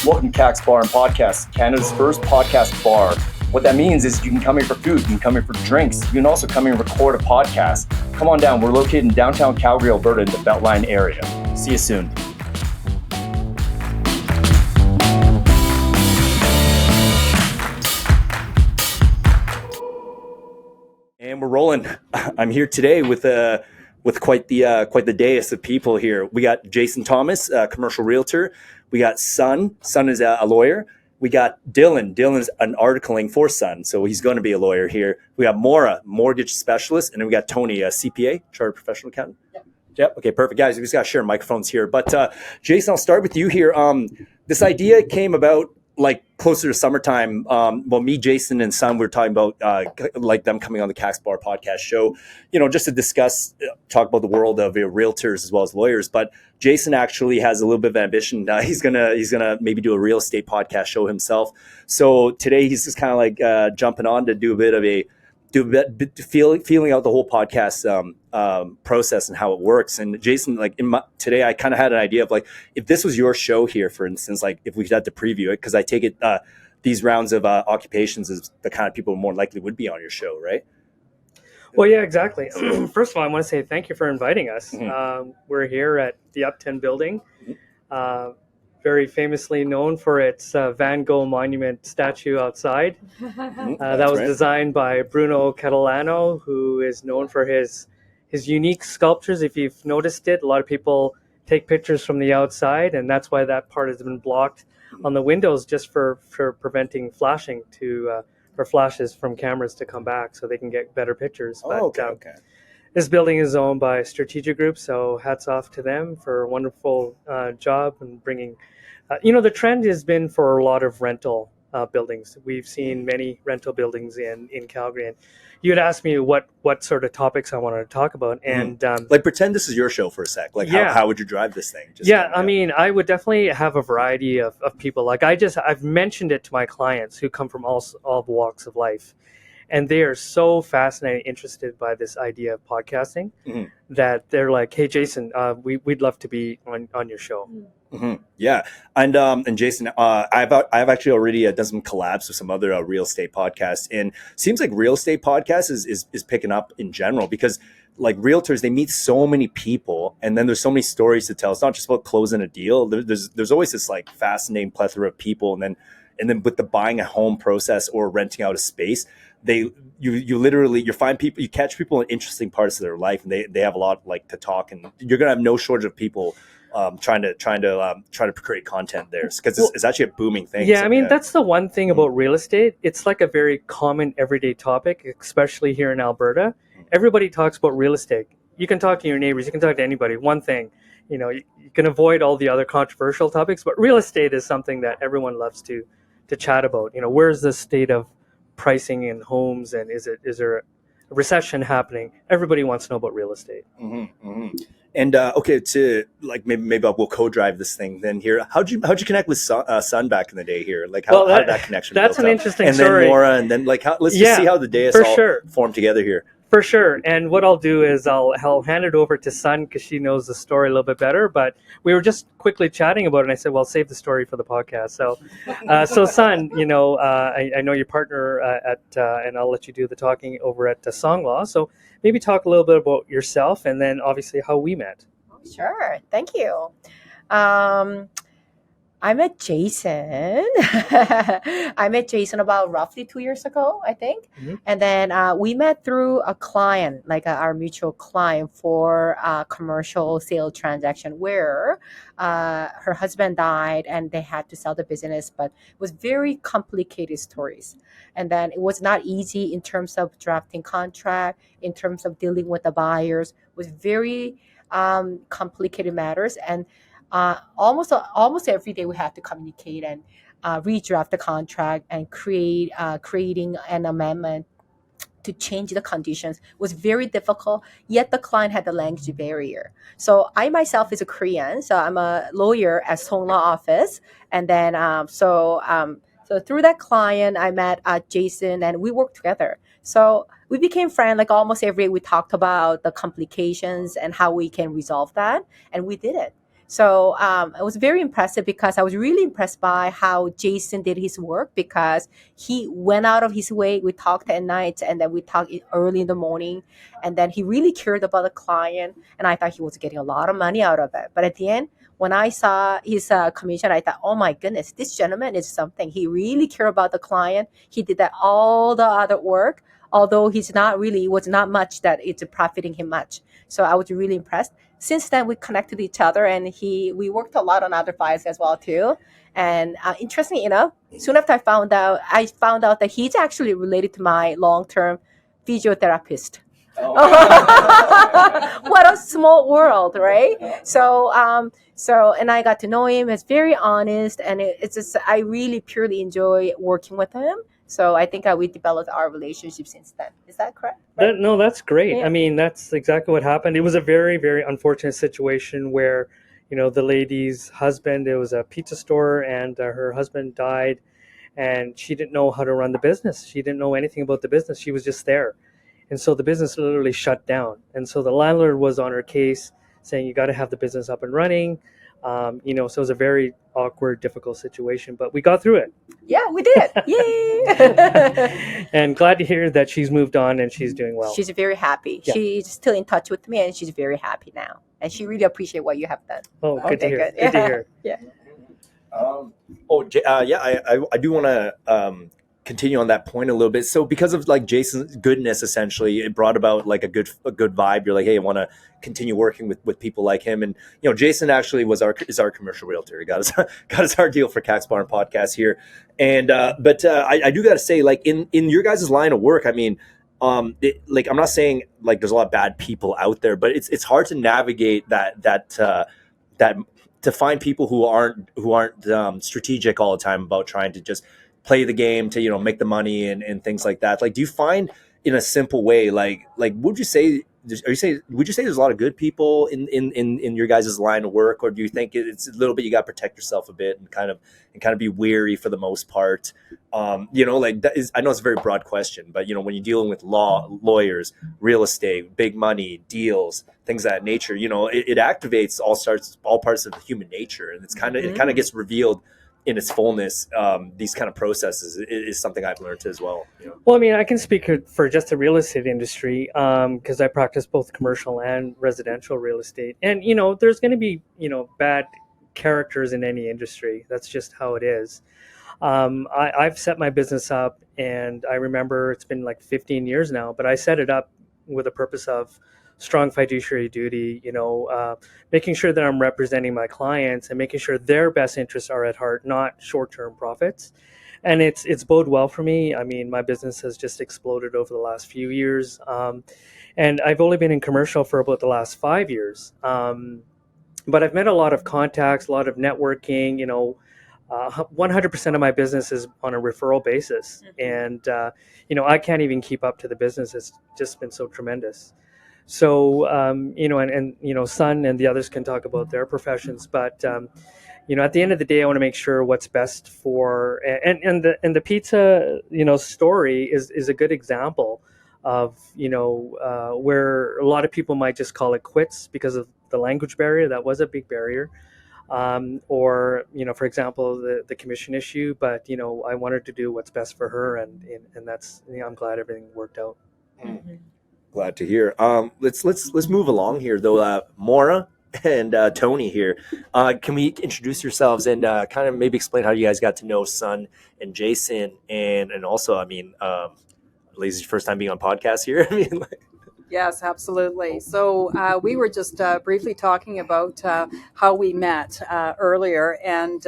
Welcome to Kaks Bar and Podcast, Canada's first podcast bar. What that means is you can come here for food, you can come here for drinks, you can also come here and record a podcast. Come on down, we're located in downtown Calgary, Alberta in the Beltline area. See you soon. And we're rolling. I'm here today with quite the dais of people here. We got Jaison Thomas, commercial realtor. We got Sun. Sun is a lawyer. We got Dillon. Dillon is an articling for Sun, so he's going to be a lawyer here. We got Maura, mortgage specialist, and then we got Tony, a CPA, chartered professional accountant. Yep. Okay, perfect, guys. We just got to share microphones here. But Jaison, I'll start with you here. This idea came about like closer to summertime. Me, Jaison, and Sun, we were talking about like them coming on the Kaks Bar podcast show, just to discuss, talk about the world of realtors as well as lawyers. But Jaison actually has a little bit of ambition. He's gonna maybe do a real estate podcast show himself. So today he's just kind of like jumping on to do a bit of feeling out the whole podcast process and how it works. And Jaison, like today, I kind of had an idea of like, if this was your show here, for instance, like if we had to preview it, because I take it these rounds of occupations is the kind of people more likely would be on your show, right? Well, yeah, exactly. First of all, I want to say thank you for inviting us. Mm-hmm. We're here at the Upton building, very famously known for its Van Gogh monument statue outside. That was designed by Bruno Catalano, who is known for his unique sculptures. If you've noticed it, a lot of people take pictures from the outside, and that's why that part has been blocked on the windows, just for preventing flashing or flashes from cameras to come back so they can get better pictures. Okay. This building is owned by Strategic Group, so hats off to them for a wonderful job and bringing. The trend has been for a lot of rental buildings. We've seen many rental buildings in Calgary, and you had asked me what sort of topics I wanted to talk about, and like pretend this is your show for a sec. Like how would you drive this thing? I mean, I would definitely have a variety of people. Like I've mentioned it to my clients who come from all walks of life. And they are so fascinated, interested by this idea of podcasting that they're like, "Hey, Jaison, we'd love to be on your show." Mm-hmm. Yeah, and Jaison, I've actually already done some collabs with some other real estate podcasts, and it seems like real estate podcasts is picking up in general because like realtors, they meet so many people, and then there's so many stories to tell. It's not just about closing a deal. There's always this like fascinating plethora of people, and then with the buying a home process or renting out a space. You find people, you catch people in interesting parts of their life, and they have a lot like to talk, and you're gonna have no shortage of people trying to create content there because it's actually a booming thing. Yeah, so, I mean that's the one thing about real estate. It's like a very common everyday topic, especially here in Alberta. Everybody talks about real estate. You can talk to your neighbors, you can talk to anybody. One thing, you can avoid all the other controversial topics, but real estate is something that everyone loves to chat about. Where's the state of pricing in homes, and is there a recession happening? Everybody wants to know about real estate. Mm-hmm, mm-hmm. And okay, to like maybe we'll co-drive this thing then here. How'd you connect with Sun back in the day here? Like how did that connection? That's an interesting and story. And then Maura, and then like let's just see how the day formed together here. For sure. And what I'll do is I'll hand it over to Sun because she knows the story a little bit better. But we were just quickly chatting about it, and I said, well, save the story for the podcast. So Sun, I know your partner and I'll let you do the talking over at Songlaw. So maybe talk a little bit about yourself and then obviously how we met. Sure. Thank you. I met Jaison. I met Jaison about roughly 2 years ago, I think. Mm-hmm. And then we met through a client, like our mutual client for a commercial sale transaction where her husband died and they had to sell the business, but it was very complicated stories. And then it was not easy in terms of drafting contract, in terms of dealing with the buyers. It was very complicated matters. And almost every day we had to communicate and redraft the contract and creating an amendment to change the conditions. It was very difficult, yet the client had the language barrier. So I myself is a Korean, so I'm a lawyer at Songlaw office. And then so through that client, I met Jaison and we worked together. So we became friends. Like almost every day we talked about the complications and how we can resolve that, and we did it. So it was very impressive because I was really impressed by how Jaison did his work, because he went out of his way. We talked at night, and then we talked early in the morning, and then he really cared about the client, and I thought he was getting a lot of money out of it. But at the end, when I saw his commission, I thought, oh my goodness, this gentleman is something. He really cared about the client. He did that all the other work, although he's not really, was not much that it's profiting him much. So I was really impressed. Since then, we connected each other, and we worked a lot on other files as well too. And interestingly enough, soon after I found out that he's actually related to my long-term physiotherapist. Oh. What a small world, right? So and I got to know him. It's very honest, and it's just, I really purely enjoy working with him. So I think we developed our relationship since then. Is that correct? Right? No, that's great. Yeah. I mean, that's exactly what happened. It was a very, very unfortunate situation where, the lady's husband, it was a pizza store, and her husband died, and she didn't know how to run the business. She didn't know anything about the business. She was just there. And so the business literally shut down. And so the landlord was on her case saying, you got to have the business up and running. So it was a very awkward, difficult situation, but we got through it. Yeah, we did. Yay! And glad to hear that she's moved on and she's doing well. She's very happy. Yeah. She's still in touch with me, and she's very happy now. And she really appreciates what you have done. Oh, good to hear. Good to hear. Yeah. I do want to continue on that point a little bit. So because of like Jaison's goodness, essentially, it brought about like a good vibe. You're like, hey, I want to continue working with people like him. And Jaison actually is our commercial realtor. He got us our deal for Kaks Bar and Podcast here. And I do got to say, like in your guys' line of work, I mean, I'm not saying like there's a lot of bad people out there, but it's hard to navigate that to find people who aren't strategic all the time about trying to just play the game to make the money and things like that. Like, do you find in a simple way, like would you say there's a lot of good people in your guys' line of work, or do you think it's a little bit you got to protect yourself a bit and kind of be wary for the most part? Like that is, I know it's a very broad question, but when you're dealing with lawyers, real estate, big money, deals, things of that nature, it activates all parts of the human nature, and it kind of gets revealed in its fullness. These kind of processes is something I've learned as well. Well, I mean, I can speak for just the real estate industry because I practice both commercial and residential real estate. And, there's going to be, bad characters in any industry. That's just how it is. I've set my business up, and I remember it's been like 15 years now, but I set it up with a purpose of strong fiduciary duty, making sure that I'm representing my clients and making sure their best interests are at heart, not short-term profits. And it's bode well for me. I mean, my business has just exploded over the last few years. And I've only been in commercial for about the last 5 years. But I've met a lot of contacts, a lot of networking, 100% of my business is on a referral basis. And, I can't even keep up to the business. It's just been so tremendous. So, Sun and the others can talk about their professions, but, at the end of the day, I want to make sure what's best for, and the pizza, story is a good example of, where a lot of people might just call it quits because of the language barrier. That was a big barrier. Or, for example, the commission issue, but, I wanted to do what's best for her. And that's, I'm glad everything worked out. Mm-hmm. Glad to hear. Let's move along here though. Maura and Tony here. Can we introduce yourselves and kind of maybe explain how you guys got to know Sun and Jaison, and also, I mean, Lizzie's first time being on podcast here. I mean, Yes, absolutely. So we were just briefly talking about how we met earlier, and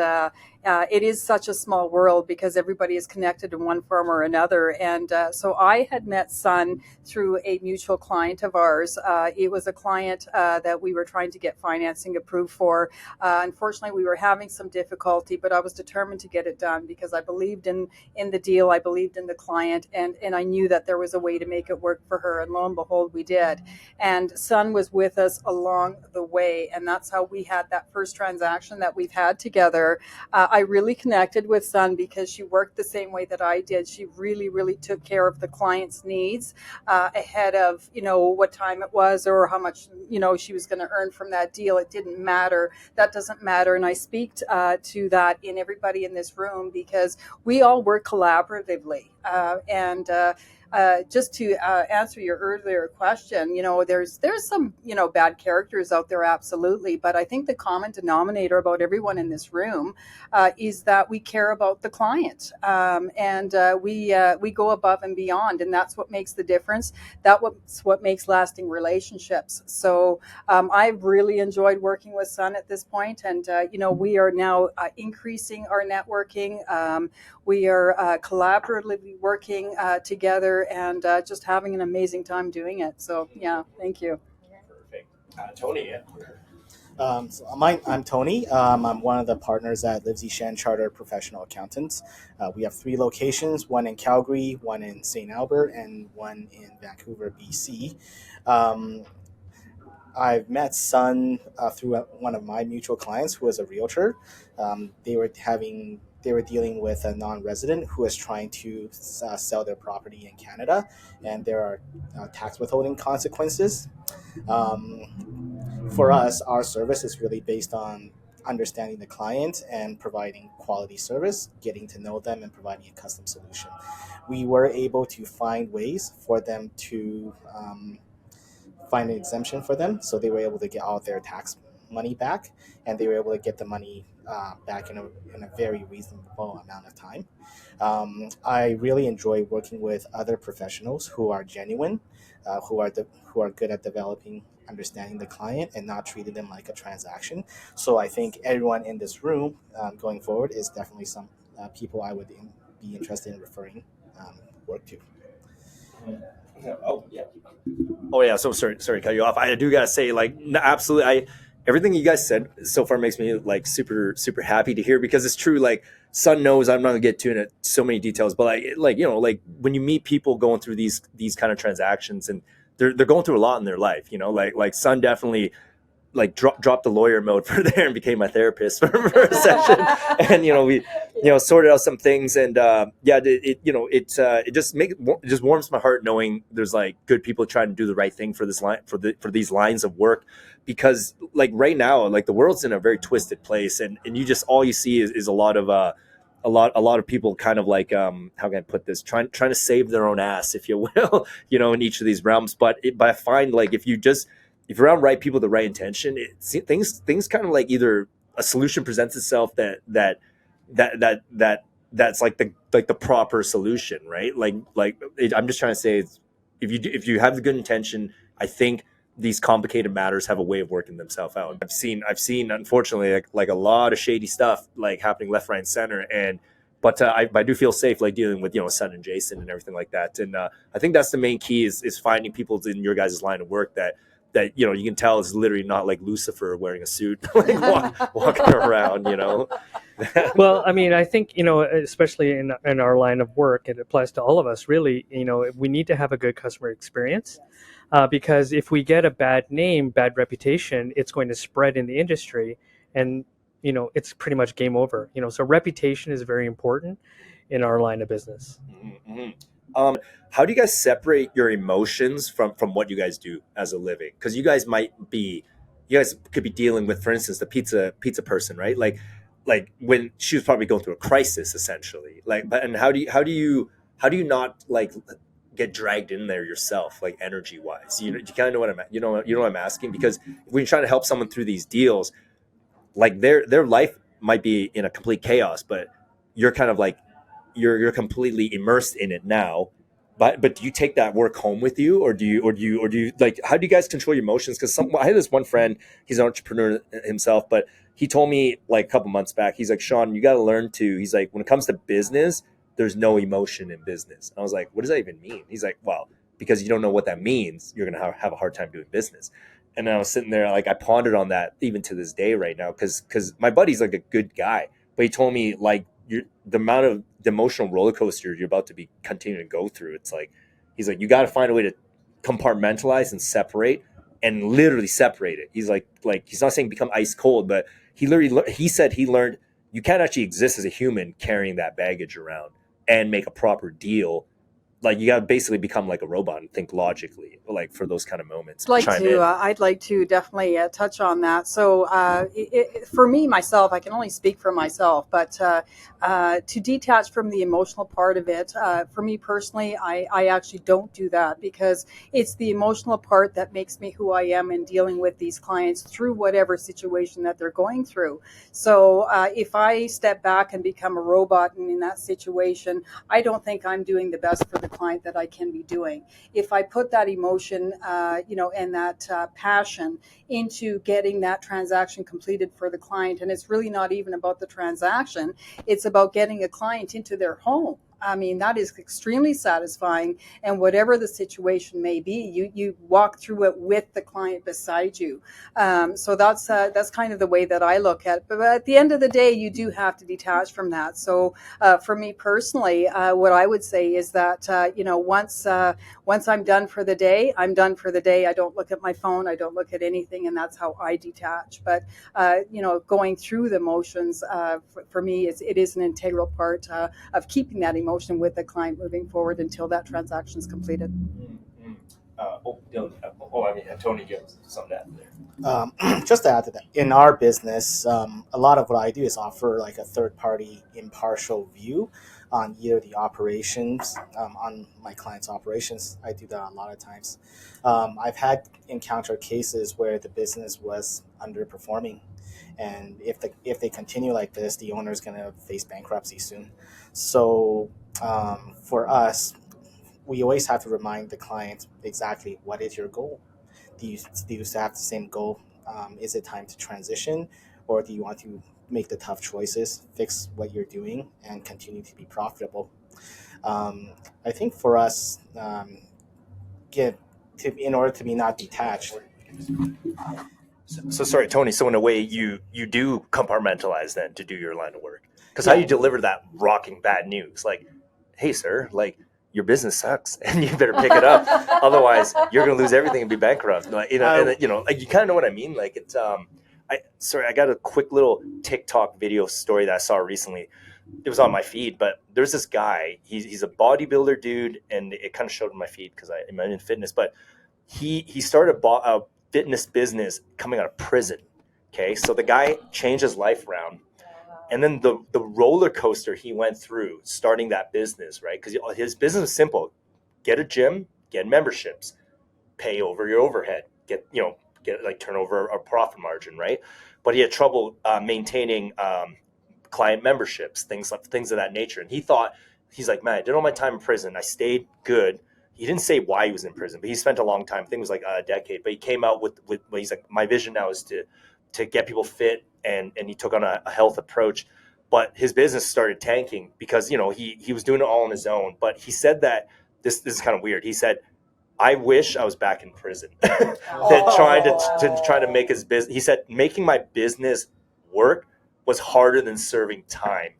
it is such a small world because everybody is connected in one form or another. And so I had met Sun through a mutual client of ours. It was a client that we were trying to get financing approved for. Unfortunately, we were having some difficulty, but I was determined to get it done because I believed in the deal. I believed in the client, and I knew that there was a way to make it work for her. And lo and behold, we did. And Sun was with us along the way, and that's how we had that first transaction that we've had together. I really connected with Sun because she worked the same way that I did. She really, really took care of the client's needs ahead of, what time it was or how much, she was going to earn from that deal. It didn't matter. That doesn't matter. And I speak to that in everybody in this room because we all work collaboratively. Just to answer your earlier question, there's some, bad characters out there, absolutely. But I think the common denominator about everyone in this room is that we care about the client, and we go above and beyond, and that's what makes the difference. That's what makes lasting relationships. So I've really enjoyed working with Sun at this point, and we are now increasing our networking. We are collaboratively working together and just having an amazing time doing it. So, yeah, thank you. Perfect. Tony. I'm Tony. I'm one of the partners at Shen Chartered Professional Accountants. We have 3 locations, one in Calgary, one in St. Albert, and one in Vancouver, BC. I've met Sun through one of my mutual clients who was a realtor. They were dealing with a non-resident who was trying to sell their property in Canada, and there are tax withholding consequences. For us, our service is really based on understanding the client and providing quality service, getting to know them, and providing a custom solution. We were able to find ways for them to find an exemption for them, so they were able to get all their tax money back, and they were able to get the money back in a very reasonable amount of time. I really enjoy working with other professionals who are genuine, who are good at developing, understanding the client, and not treating them like a transaction. So I think everyone in this room going forward is definitely some people I would be interested in referring work to. Oh yeah. So sorry to cut you off. I do gotta say, absolutely. Everything you guys said so far makes me super happy to hear, because it's true. Like, Sun knows I'm not gonna get into so many details, but when you meet people going through these kind of transactions, and they're going through a lot in their life, like Sun definitely dropped the lawyer mode for there and became my therapist for a session, and we sorted out some things, and it just warms my heart knowing there's good people trying to do the right thing for this line for these lines of work, because right now the world's in a very twisted place, and you just all you see is a lot of people kind of how can I put this, trying to save their own ass, if you will, in each of these realms. But I find if you're around right people with the right intention, things kind of either a solution presents itself that's the proper solution, right? I'm just trying to say, if you have the good intention, I think these complicated matters have a way of working themselves out. I've seen unfortunately a lot of shady stuff happening left, right, and center, but I do feel safe dealing with Sun and Jaison and everything like that. And I think that's the main key is finding people in your guys' line of work that you can tell is literally not like Lucifer wearing a suit walking around. Well, I mean, I think especially in our line of work, it applies to all of us. Really, we need to have a good customer experience, because if we get a bad name, bad reputation, it's going to spread in the industry, and it's pretty much game over. So reputation is very important in our line of business. Mm-hmm. How do you guys separate your emotions from what you guys do as a living? Because you guys could be dealing with, for instance, the pizza person, right? Like when she was probably going through a crisis, essentially. And how do you not get dragged in there yourself, energy wise? You kind of know what I'm asking, because when you're trying to help someone through these deals, their life might be in a complete chaos, but you're kind of you're completely immersed in it now. But do you take that work home with you, or do you how do you guys control your emotions? Because I had this one friend, he's an entrepreneur himself, but he told me a couple months back, he's like, Shawn, you got to learn to, he's like, when it comes to business, there's no emotion in business. And I was like, what does that even mean? He's like, well, because you don't know what that means, you're gonna have a hard time doing business. And I was sitting there, I pondered on that even to this day right now, because my buddy's a good guy, but he told me the amount of the emotional roller coaster you're about to be continuing to go through. It's he's like, you got to find a way to compartmentalize and separate, and literally separate it. He's like he's not saying become ice cold, but he said he learned you can't actually exist as a human carrying that baggage around and make a proper deal. Like you got to basically become like a robot and think logically, like for those kind of moments. I'd like to definitely touch on that. So for me, myself, I can only speak for myself, but to detach from the emotional part of it, for me personally, I actually don't do that, because it's the emotional part that makes me who I am in dealing with these clients through whatever situation that they're going through. So if I step back and become a robot in that situation, I don't think I'm doing the best for the client that I can be doing. If I put that emotion, and that passion into getting that transaction completed for the client, and it's really not even about the transaction, it's about getting a client into their home. I mean, that is extremely satisfying. And whatever the situation may be, you walk through it with the client beside you. So that's kind of the way that I look at it. But at the end of the day, you do have to detach from that. So for me personally, what I would say is that, once I'm done for the day, I'm done for the day. I don't look at my phone. I don't look at anything. And that's how I detach. But, going through the motions, for me, it is an integral part of keeping that emotion with the client moving forward until that transaction is completed. Tony gives something to add there. Just to add to that, in our business, a lot of what I do is offer like a third-party impartial view on either the operations, on my client's operations. I do that a lot of times. I've had encountered cases where the business was underperforming, and if they continue like this, the owner is going to face bankruptcy soon. So for us, we always have to remind the client exactly what is your goal. Do you have the same goal? Is it time to transition, or do you want to make the tough choices, fix what you're doing, and continue to be profitable? I think for us, in order to be not detached. So sorry, Tony. So in a way, you do compartmentalize then to do your line of work, because how you deliver that rocking bad news, like, hey, sir, like your business sucks, and you better pick it up, otherwise you're gonna lose everything and be bankrupt. Like, like you kind of know what I mean. Like it's I got a quick little TikTok video story that I saw recently. It was on my feed, but there's this guy. He's a bodybuilder dude, and it kind of showed in my feed because I'm in fitness, but he started a fitness business coming out of prison. Okay, so the guy changed his life around, and then the roller coaster he went through starting that business, right? Because his business was simple: get a gym, get memberships, pay over your overhead, get like turnover or profit margin, right? But he had trouble maintaining client memberships, things of that nature. And he's like, man, I did all my time in prison. I stayed good. He didn't say why he was in prison, but he spent a long time. I think it was like a decade. But he came out with he's like, my vision now is to get people fit, and he took on a health approach. But his business started tanking because he was doing it all on his own. But he said that this is kind of weird. He said, I wish I was back in prison. That trying to make his business. He said making my business work was harder than serving time,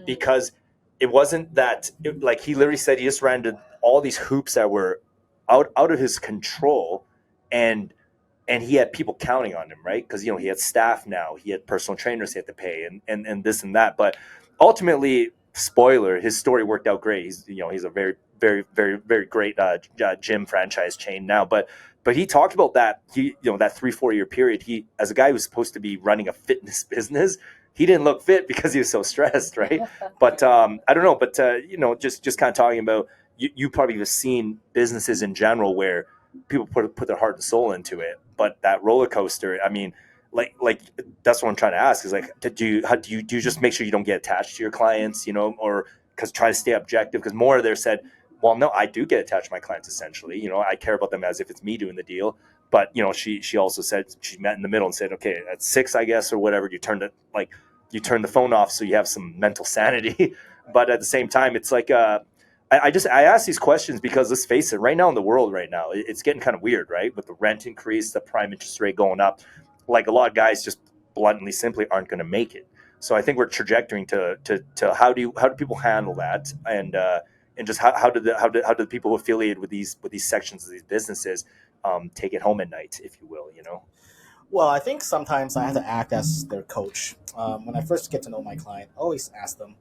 because it wasn't that like he literally said he just ran into all these hoops that were out of his control, and he had people counting on him, right? Because he had staff now, he had personal trainers he had to pay, and this and that. But ultimately, spoiler, his story worked out great. He's a very very very very great gym franchise chain now. But he talked about that that 3-4 year period. He, as a guy who's supposed to be running a fitness business, he didn't look fit because he was so stressed, right? But I don't know. But just kind of talking about you probably have seen businesses in general where people put their heart and soul into it, but that roller coaster. I mean, like that's what I'm trying to ask is like, do you just make sure you don't get attached to your clients, or because try to stay objective? Because more there said, well, no, I do get attached to my clients essentially. I care about them as if it's me doing the deal. But she also said she met in the middle and said, okay, at 6, I guess, or whatever, you turn the phone off so you have some mental sanity. But at the same time, it's like I ask these questions because let's face it, right now in the world right now, it's getting kind of weird, right? With the rent increase, the prime interest rate going up, like a lot of guys just bluntly simply aren't going to make it. So I think we're trajectorying to how do people handle that, and just how do the people affiliated with these sections of these businesses take it home at night, if you will, Well, I think sometimes I have to act as their coach. When I first get to know my client, I always ask them,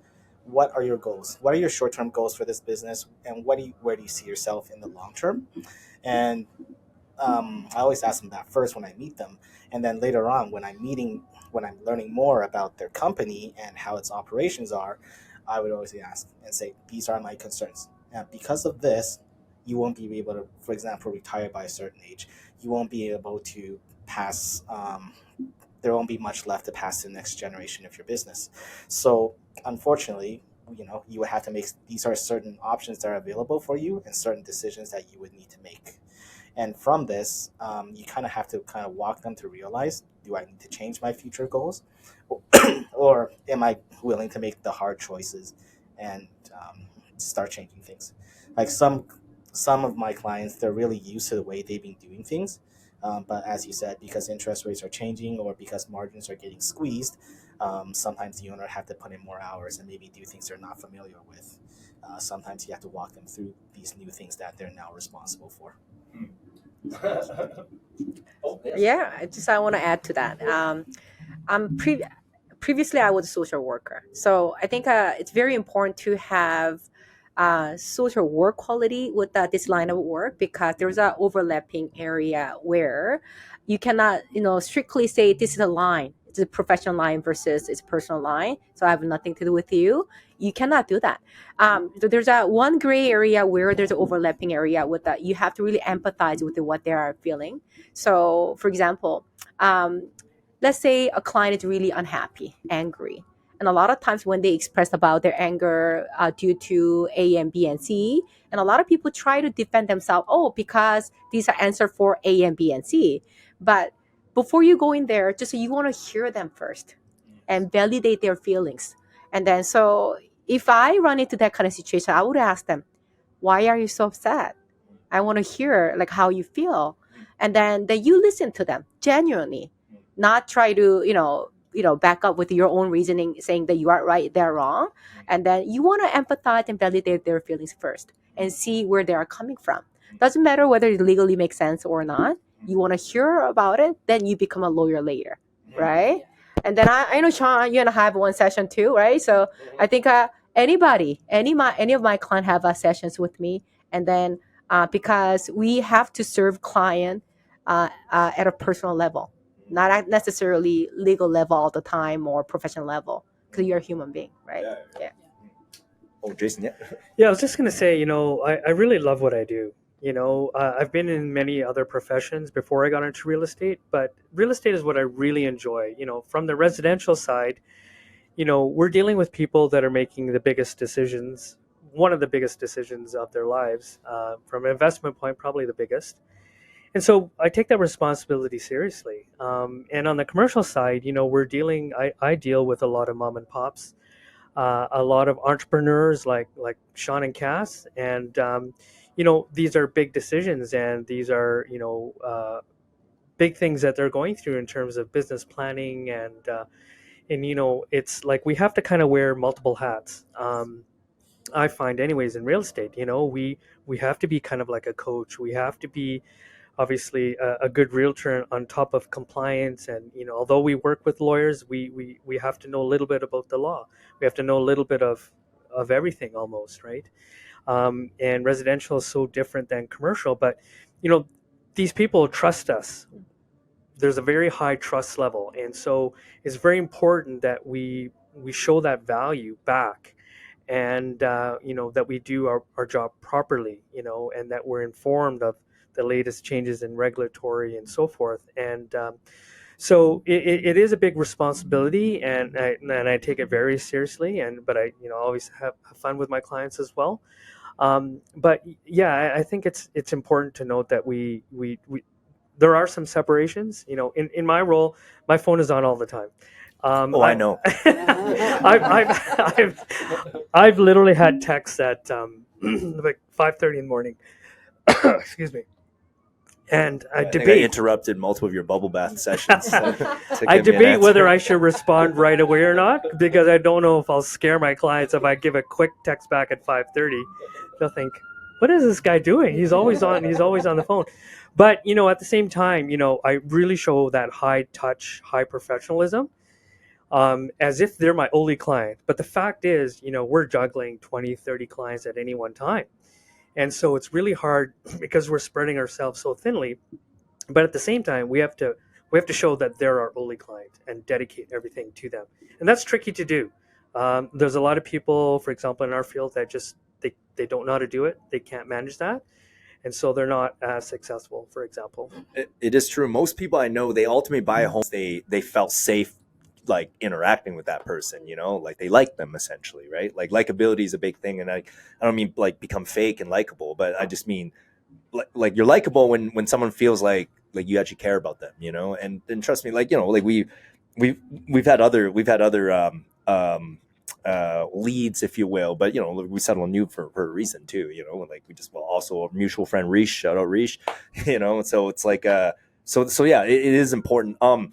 "What are your goals? What are your short-term goals for this business, and where do you see yourself in the long term?" And I always ask them that first when I meet them, and then later on when I'm learning more about their company and how its operations are, I would always ask and say, "These are my concerns. And because of this, you won't be able to, for example, retire by a certain age. You won't be able to pass. There won't be much left to pass to the next generation of your business. So, unfortunately, you would have to make. These are certain options that are available for you, and certain decisions that you would need to make." And from this, you kind of have to kind of walk them to realize, do I need to change my future goals? Or am I willing to make the hard choices and start changing things? Like some of my clients, they're really used to the way they've been doing things. But as you said, because interest rates are changing or because margins are getting squeezed, sometimes the owner have to put in more hours and maybe do things they're not familiar with. Sometimes you have to walk them through these new things that they're now responsible for. Yeah, I want to add to that. Previously I was a social worker, so I think it's very important to have social work quality with this line of work, because there's a overlapping area where you cannot strictly say this is a line, it's a professional line versus it's a personal line, so I have nothing to do with you. You cannot do that. There's a one gray area where there's an overlapping area with that. You have to really empathize with what they are feeling. So for example, let's say a client is really unhappy, angry. And a lot of times when they express about their anger due to A and B and C, and a lot of people try to defend themselves, oh, because these are answer for A and B and C. But before you go in there, just you want to hear them first and validate their feelings. And then so if I run into that kind of situation, I would ask them, why are you so upset? I want to hear like how you feel. And then you listen to them genuinely, not try to back up with your own reasoning saying that you are right, they're wrong. And then you want to empathize and validate their feelings first and see where they are coming from. Doesn't matter whether it legally makes sense or not. You want to hear about it, then you become a lawyer later, right? And then I know, Shawn, you and I have one session too, right? So I think any of my clients have sessions with me. And then because we have to serve client at a personal level, not necessarily legal level all the time or professional level, because you're a human being, right? Yeah. Oh, Jaison, yeah. Yeah, I was just going to say, I really love what I do. I've been in many other professions before I got into real estate, but real estate is what I really enjoy. From the residential side, we're dealing with people that are making the biggest decisions, one of the biggest decisions of their lives. From an investment point, probably the biggest. And so I take that responsibility seriously. And on the commercial side, I deal with a lot of mom and pops, a lot of entrepreneurs like Shawn and Cass. And, these are big decisions, and these are, big things that they're going through in terms of business planning. And it's like we have to kind of wear multiple hats. I find anyways in real estate, we have to be kind of like a coach. We have to be obviously a good realtor on top of compliance. And although we work with lawyers, we have to know a little bit about the law. We have to know a little bit of everything almost, right? And residential is so different than commercial, but these people trust us. There's a very high trust level, and so it's very important that we show that value back, and that we do our job properly, and that we're informed of the latest changes in regulatory and so forth. And so it is a big responsibility, and I take it very seriously. But I always have fun with my clients as well. But yeah, I think it's important to note that we there are some separations. In my role, my phone is on all the time. I know. I've literally had texts at like 5:30 in the morning. Excuse me. And I think debate. I interrupted multiple of your bubble bath sessions. I debate whether I should respond right away or not, because I don't know if I'll scare my clients if I give a quick text back at 5:30. They'll think, what is this guy doing? He's always on the phone. But, at the same time, I really show that high touch, high professionalism, as if they're my only client. But the fact is, we're juggling 20, 30 clients at any one time. And so it's really hard because we're spreading ourselves so thinly. But at the same time, we have to show that they're our only client and dedicate everything to them. And that's tricky to do. There's a lot of people, for example, in our field that just they don't know how to do it. They can't manage that. And so they're not as successful, for example. It is true. Most people I know, they ultimately buy a home. They felt safe, like interacting with that person, like they like them essentially, right? Like likability is a big thing. And I don't mean like become fake and likable, but I just mean like you're likable when someone feels like you actually care about them, and trust me, like, like we've had other leads, if you will, but we settled on you for a reason too, like we just, well, also a mutual friend, Rish, shout out Rish, so it's like so yeah, it is important. I'm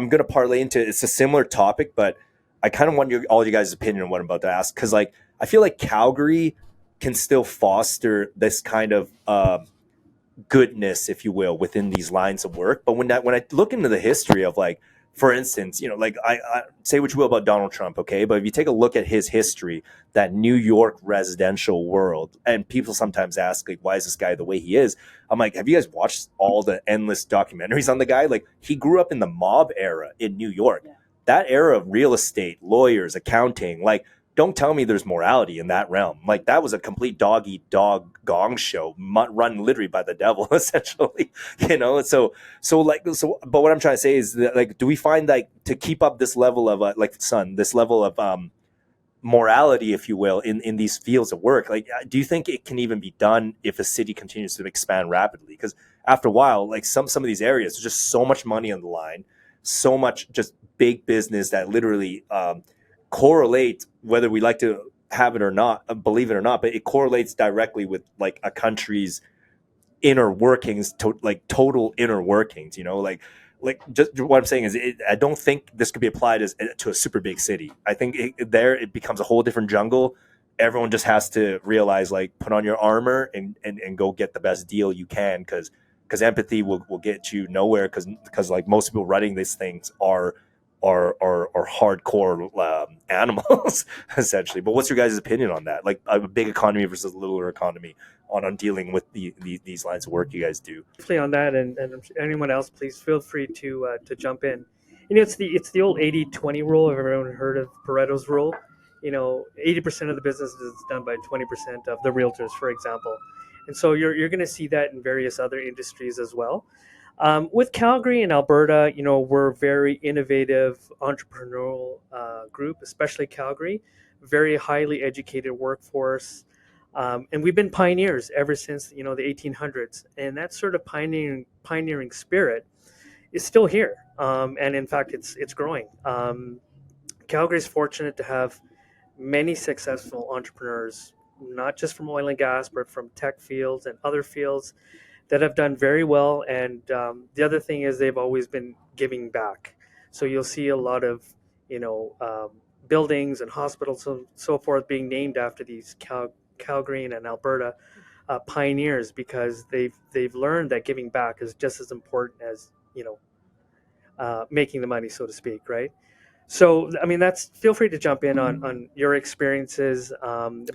gonna parlay into, it's a similar topic, but I kind of want all you guys' opinion on what I'm about to ask, because like I feel like Calgary can still foster this kind of goodness, if you will, within these lines of work. But when I look into the history of, like, for instance, like I say what you will about Donald Trump, okay, but if you take a look at his history, that New York residential world, and people sometimes ask, like, why is this guy the way he is? I'm like, have you guys watched all the endless documentaries on the guy? Like, he grew up in the mob era in New York. Yeah. That era of real estate, lawyers, accounting, like, don't tell me there's morality in that realm. Like, that was a complete dog-eat-dog gong show, run literally by the devil, essentially. So, but what I'm trying to say is that, like, do we find, like, to keep up this level of, this level of morality, if you will, in these fields of work? Like, do you think it can even be done if a city continues to expand rapidly? Because after a while, like, some of these areas, there's just so much money on the line, so much just big business that literally correlate, whether we like to have it or not, believe it or not, but it correlates directly with, like, a country's inner workings, total inner workings, like just what I'm saying is, I don't think this could be applied to a super big city. I think it becomes a whole different jungle. Everyone just has to realize, like, put on your armor and go get the best deal you can, because empathy will get you nowhere, because like most people running these things are hardcore animals, essentially. But what's your guys' opinion on that? Like, a big economy versus a littler economy on dealing with these lines of work you guys do. On that, and anyone else, please feel free to jump in. It's the old 80-20 rule. Have everyone heard of Pareto's rule? 80% of the business is done by 20% of the realtors, for example. And so you're going to see that in various other industries as well. With Calgary and Alberta, we're very innovative, entrepreneurial group, especially Calgary, very highly educated workforce. And we've been pioneers ever since, the 1800s. And that sort of pioneering spirit is still here. And in fact, it's growing. Calgary is fortunate to have many successful entrepreneurs, not just from oil and gas, but from tech fields and other fields that have done very well. And the other thing is, they've always been giving back. So you'll see a lot of, buildings and hospitals and so forth being named after these Calgary and Alberta pioneers, because they've learned that giving back is just as important as, making the money, so to speak, right? So, I mean, feel free to jump in on your experiences,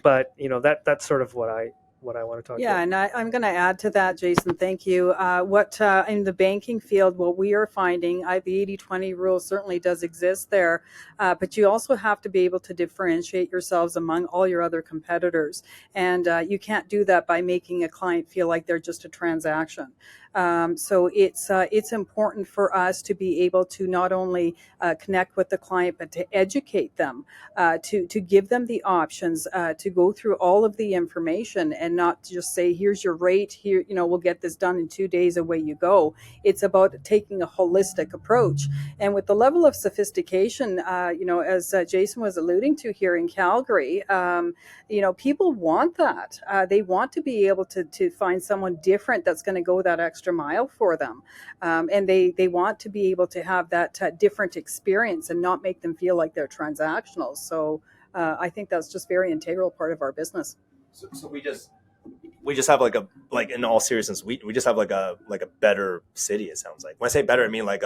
but that's sort of what I want to talk about. Yeah, and I'm going to add to that, Jaison. Thank you. What in the banking field, what we are finding, the 80-20 rule certainly does exist there, but you also have to be able to differentiate yourselves among all your other competitors, and you can't do that by making a client feel like they're just a transaction. So it's important for us to be able to not only connect with the client, but to educate them, to give them the options, to go through all of the information, and not just say, here's your rate, here, we'll get this done in 2 days, away you go. It's about taking a holistic approach. And with the level of sophistication, as Jaison was alluding to here in Calgary, people want that. They want to be able to find someone different that's going to go that extra mile for them. And they want to be able to have that different experience and not make them feel like they're transactional. So I think that's just very integral part of our business. So we just, we just have like in all seriousness, we just have like a better city. It sounds like when I say better, I mean like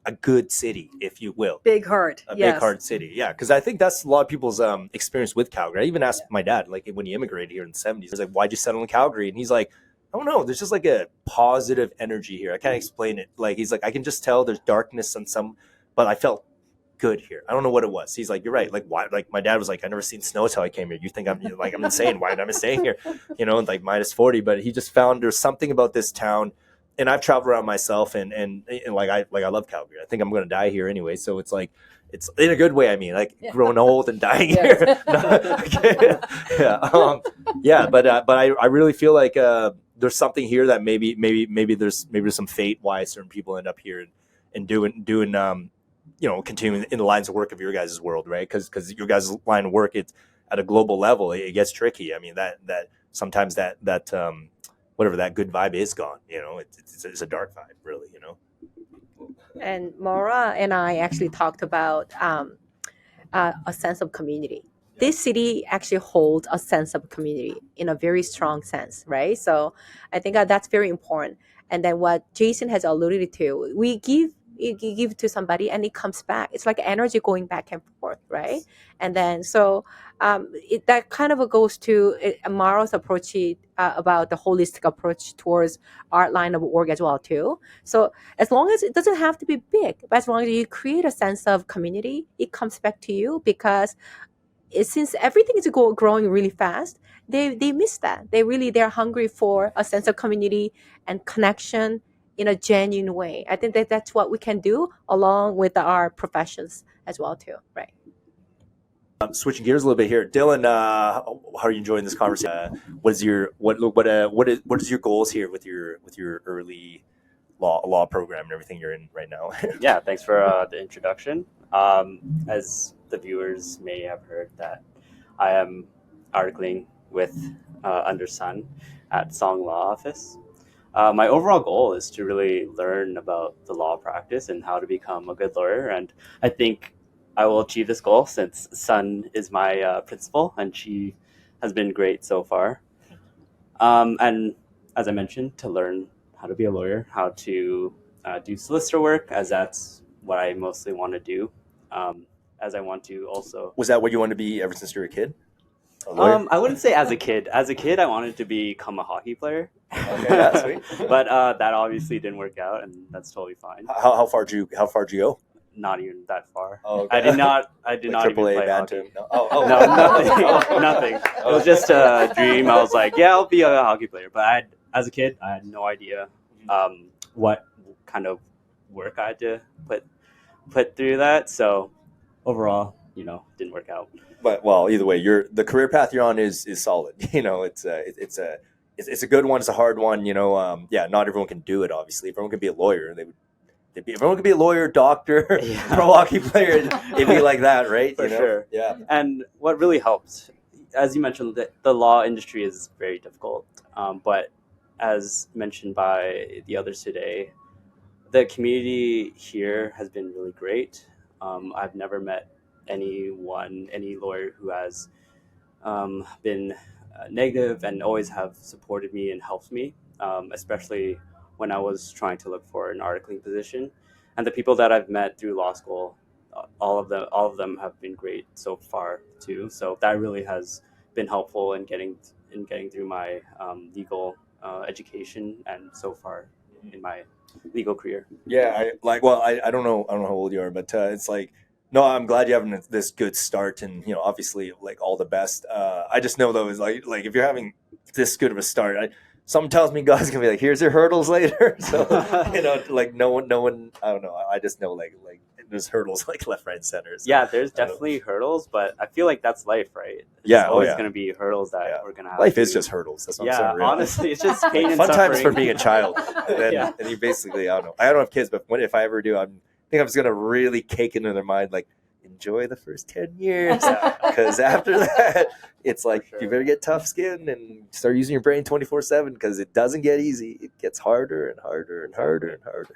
a good city, if you will. Big heart. Big heart city. Yeah, because I think that's a lot of people's experience with Calgary. I even asked my dad, like when he immigrated here in the 70s, he was like, why'd you settle in Calgary? And he's like, I don't know. There's just like a positive energy here. I can't explain it. Like he's like, I can just tell there's darkness on some, but I felt good here. I don't know what it was. He's like, you're right. Like why? Like my dad was like, I never seen snow till I came here. You think I'm like I'm insane? Why am I staying here? You know, like minus 40. But he just found there's something about this town. And I've traveled around myself, and like I love Calgary. I think I'm going to die here anyway. So it's like it's in a good way. I mean, like growing old and dying here. But I really feel like there's something here that maybe there's some fate why certain people end up here and doing continuing in the lines of work of your guys' world, right? Because your guys' line of work, it's at a global level, it gets tricky. I mean that sometimes that whatever that good vibe is gone, it's a dark vibe, really, And Maura and I actually talked about a sense of community. This city actually holds a sense of community in a very strong sense, right? So I think that's very important. And then what Jaison has alluded to, we give to somebody and it comes back. It's like energy going back and forth, right? And then so that kind of goes to Maura's approach about the holistic approach towards art line of work as well too. So as long as it doesn't have to be big, but as long as you create a sense of community, it comes back to you because since everything is growing really fast, they miss that. They're hungry for a sense of community and connection in a genuine way. I think that's what we can do along with our professions as well too, right? Switching gears a little bit here, Dillon. How are you enjoying this conversation? What is your goals here with your early law program and everything you're in right now? Yeah, thanks for the introduction. As the viewers may have heard, that I am articling with under Sun at Song Law Office. My overall goal is to really learn about the law practice and how to become a good lawyer, and I think I will achieve this goal since Sun is my principal and she has been great so far. And as I mentioned, to learn how to be a lawyer, how to do solicitor work, as that's what I mostly want to do. As I want to also. Was that what you wanted to be ever since you were a kid? I wouldn't say as a kid. As a kid, I wanted to become a hockey player. Okay, that's sweet. But that obviously didn't work out, and that's totally fine. How far did you go? Not even that far. Oh, okay. I did not even play hockey. No, nothing. It was just a dream. I was like, yeah, I'll be a hockey player. But as a kid, I had no idea what kind of work I had to put through that. So overall, didn't work out. But either way, the career path you're on is solid. It's a good one. It's a hard one. Not everyone can do it. Obviously, if everyone could be a lawyer, if everyone could be a lawyer, doctor, pro hockey player, it'd be like that, right? For sure. Yeah. And what really helps, as you mentioned, the law industry is very difficult. But as mentioned by the others today, the community here has been really great. I've never met any lawyer who has been negative and always have supported me and helped me, especially when I was trying to look for an articling position. And the people that I've met through law school, all of them have been great so far too. So that really has been helpful in getting through my legal education and so far in my legal career. Yeah, I don't know how old you are, but it's like, no, I'm glad you're having this good start, and obviously like all the best. I just know though is like if you're having this good of a start, something tells me God's gonna be like, here's your hurdles later. So like no one, I don't know. I just know like there's hurdles like left, right, center. So, yeah, there's definitely hurdles, but I feel like that's life, right? There's always gonna be hurdles that we're gonna have. Life is just hurdles. That's what I'm saying. Honestly, it's just pain and fun suffering. times for being a child. And you basically, I don't know. I don't have kids, but if I ever do, I think I'm just gonna really cake into their mind like, enjoy the first 10 years, because after that it's like you better get tough skin and start using your brain 24/7, because it doesn't get easy. It gets harder and harder and harder and harder.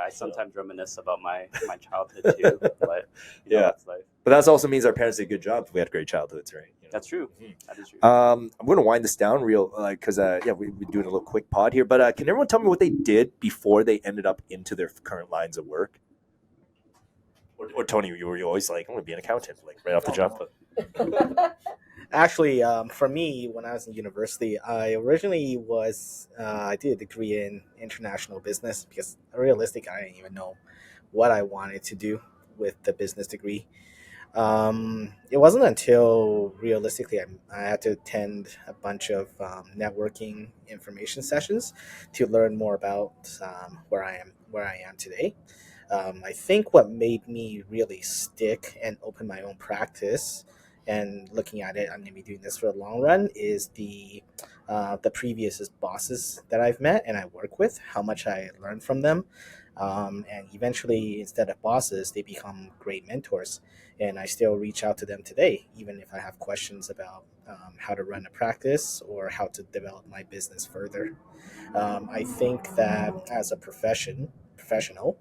I sometimes reminisce about my childhood too, but it's life. But that also means our parents did a good job. We had great childhoods, right? You know? That's true. That is true. I'm going to wind this down real, because we're doing a little quick pod here. But can everyone tell me what they did before they ended up into their current lines of work? Or Tony, you were always like, I'm going to be an accountant, like right off the jump. Actually, for me, when I was in university, I originally I did a degree in international business because realistic, I didn't even know what I wanted to do with the business degree. It wasn't until realistically I had to attend a bunch of networking information sessions to learn more about where I am today. I think what made me really stick and open my own practice and looking at it, I'm going to be doing this for the long run, is the previous bosses that I've met and I work with, how much I learned from them. And eventually, instead of bosses, they become great mentors. And I still reach out to them today, even if I have questions about how to run a practice or how to develop my business further. I think that as a professional,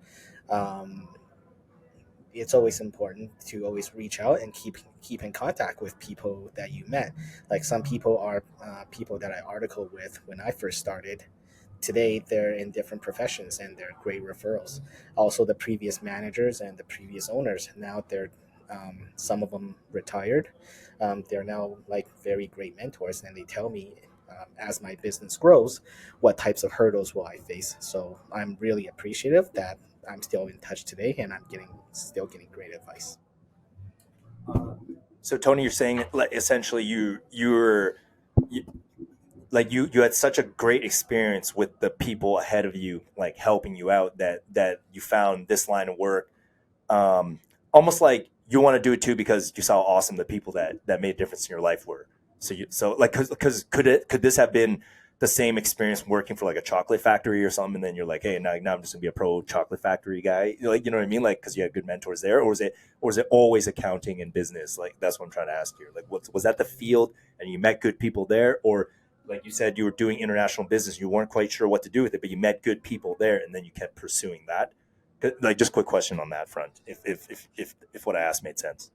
it's always important to always reach out and keep in contact with people that you met. Like some people are people that I articled with when I first started. Today they're in different professions and they're great referrals. Also, the previous managers and the previous owners, now they're some of them retired. They're now like very great mentors, and they tell me as my business grows, what types of hurdles will I face. So I'm really appreciative that I'm still in touch today, and I'm still getting great advice. So Tony, you're saying like essentially you had such a great experience with the people ahead of you, like helping you out, that you found this line of work, almost like you want to do it too because you saw how awesome the people that made a difference in your life were. So because could this have been the same experience working for like a chocolate factory or something, and then you're like, hey, now I'm just gonna be a pro chocolate factory guy, like, you know what I mean, like because you had good mentors there, or is it always accounting and business? Like that's what I'm trying to ask you. Like, was that the field and you met good people there, or like you said, you were doing international business, you weren't quite sure what to do with it, but you met good people there, and then you kept pursuing that? Like, just quick question on that front, if what I asked made sense.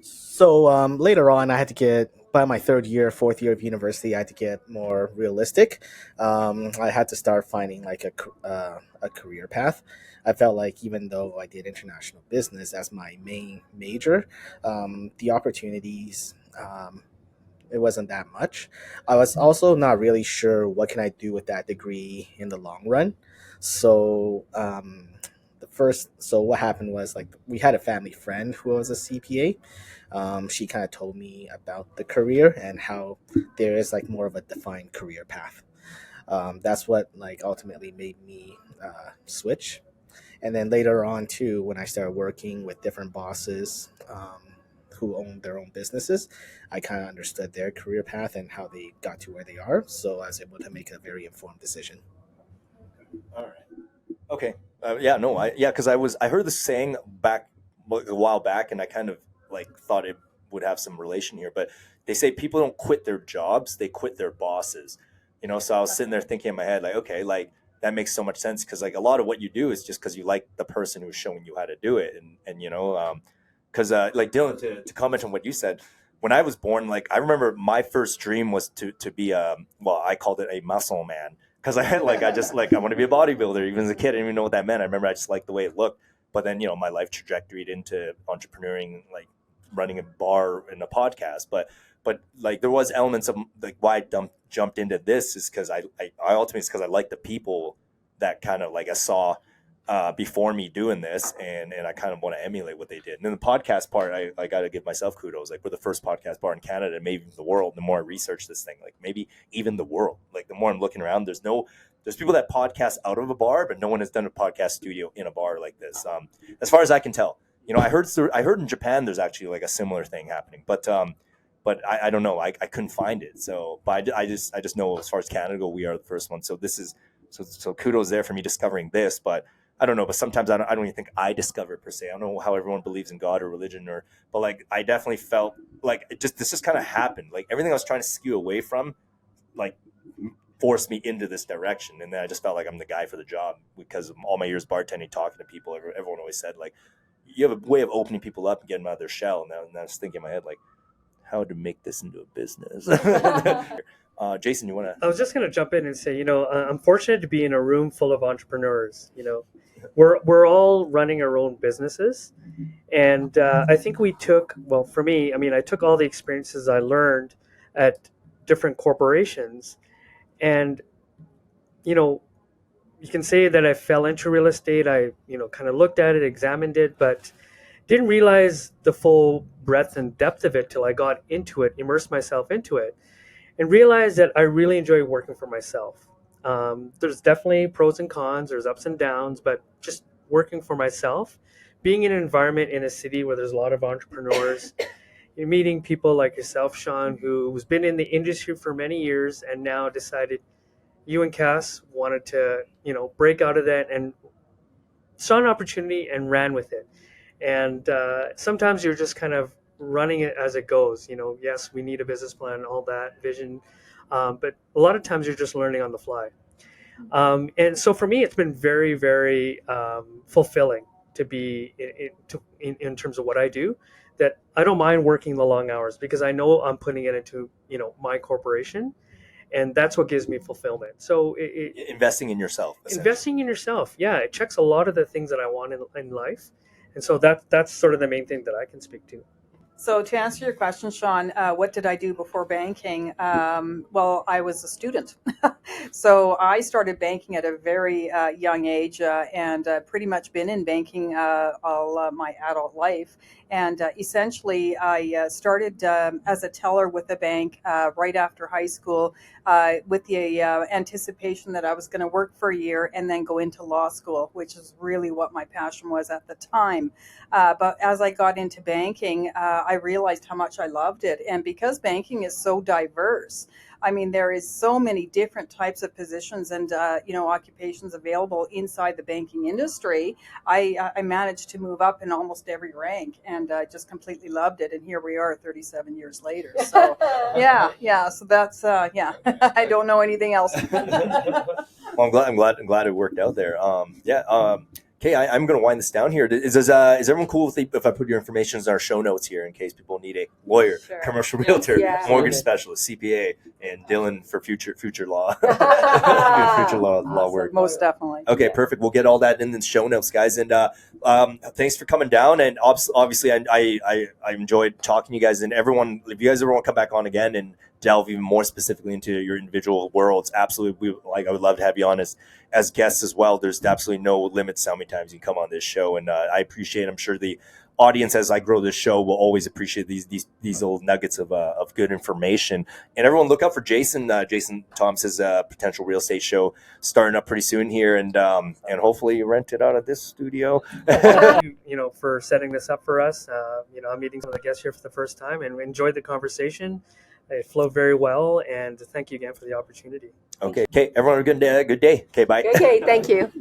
So later on, I had to get, by my fourth year of university, I had to get more realistic. I had to start finding like a career path. I felt like even though I did international business as my main major, the opportunities, it wasn't that much. I was also not really sure what can I do with that degree in the long run. So so what happened was, like, we had a family friend who was a CPA. She kind of told me about the career and how there is like more of a defined career path. That's what like ultimately made me switch. And then later on too, when I started working with different bosses who own their own businesses, I kind of understood their career path and how they got to where they are. So I was able to make a very informed decision. All right. Okay. Because I heard this saying back a while back, and I kind of like thought it would have some relation here. But they say people don't quit their jobs; they quit their bosses. You know, so I was sitting there thinking in my head, like, okay, like that makes so much sense, because like a lot of what you do is just because you like the person who's showing you how to do it, and you know, because like Dillon, to comment on what you said. When I was born, like I remember my first dream was to be I called it a muscle man. Because I want to be a bodybuilder. Even as a kid, I didn't even know what that meant. I remember I just liked the way it looked. But then, you know, my life trajectoried into entrepreneuring, like running a bar and a podcast. But like there was elements of like why I jumped into this is because I ultimately, it's because I like the people that kind of like I saw before me doing this, and I kind of want to emulate what they did. And then the podcast part, I got to give myself kudos. Like, we're the first podcast bar in Canada, maybe the world. The more I research this thing, like maybe even the world, like the more I'm looking around, there's people that podcast out of a bar, but no one has done a podcast studio in a bar like this. As far as I can tell, you know, I heard in Japan there's actually like a similar thing happening, but I don't know. I couldn't find it. So, but I just know as far as Canada go, we are the first one. So this is so kudos there for me discovering this, but. I don't know, but sometimes I don't even think I discovered per se. I don't know how everyone believes in God or religion, but like I definitely felt like this just kind of happened. Like everything I was trying to skew away from, like forced me into this direction, and then I just felt like I'm the guy for the job because of all my years bartending, talking to people. Everyone always said like, you have a way of opening people up and getting them out of their shell. And I was thinking in my head, like, how to make this into a business. Jaison, you want to? I was just going to jump in and say, I'm fortunate to be in a room full of entrepreneurs. We're all running our own businesses, and I think for me, I took all the experiences I learned at different corporations, and you can say that I fell into real estate. I kind of looked at it, examined it, but didn't realize the full breadth and depth of it till I got into it, immersed myself into it, and realized that I really enjoy working for myself. There's definitely pros and cons, there's ups and downs, but just working for myself, being in an environment in a city where there's a lot of entrepreneurs, you're meeting people like yourself, Shawn, who's been in the industry for many years and now decided you and Cass wanted to, break out of that and saw an opportunity and ran with it. And sometimes you're just kind of running it as it goes. Yes, we need a business plan, all that vision, but a lot of times you're just learning on the fly. And so for me, it's been very, very fulfilling to be in terms of what I do. That I don't mind working the long hours because I know I'm putting it into my corporation, and that's what gives me fulfillment. So Investing in yourself. Investing in yourself, yeah, it checks a lot of the things that I want in life, and so that's sort of the main thing that I can speak to. So to answer your question, Shawn, what did I do before banking? Well, I was a student. So I started banking at a very young age and pretty much been in banking all my adult life. And essentially, I started as a teller with a bank right after high school with the anticipation that I was going to work for a year and then go into law school, which is really what my passion was at the time. But as I got into banking, I realized how much I loved it. And because banking is so diverse, there is so many different types of positions and occupations available inside the banking industry. I managed to move up in almost every rank and just completely loved it. And here we are 37 years later. So yeah. So that's I don't know anything else. Well, I'm glad it worked out there. Okay, I'm going to wind this down here. Is everyone cool if I put your information in our show notes here in case people need a lawyer, Sure. commercial realtor, Yeah. mortgage specialist, CPA, and Dillon for future law, future law Awesome. work? Most definitely. Okay, perfect. We'll get all that in the show notes, guys. And thanks for coming down. And obviously, I enjoyed talking to you guys. And everyone, if you guys ever want to come back on again and delve even more specifically into your individual worlds, absolutely, I would love to have you on as guests as well. There's absolutely no limits to how many times you can come on this show, and I appreciate. I'm sure the audience, as I grow this show, will always appreciate these little nuggets of good information. And everyone, look out for Jaison. Jaison Thomas's potential real estate show starting up pretty soon here, and hopefully you rent it out of this studio. For setting this up for us. I'm meeting some of the guests here for the first time and enjoyed the conversation. It flowed very well, and thank you again for the opportunity. Okay, everyone, have a good day. Okay, bye. Okay, thank you.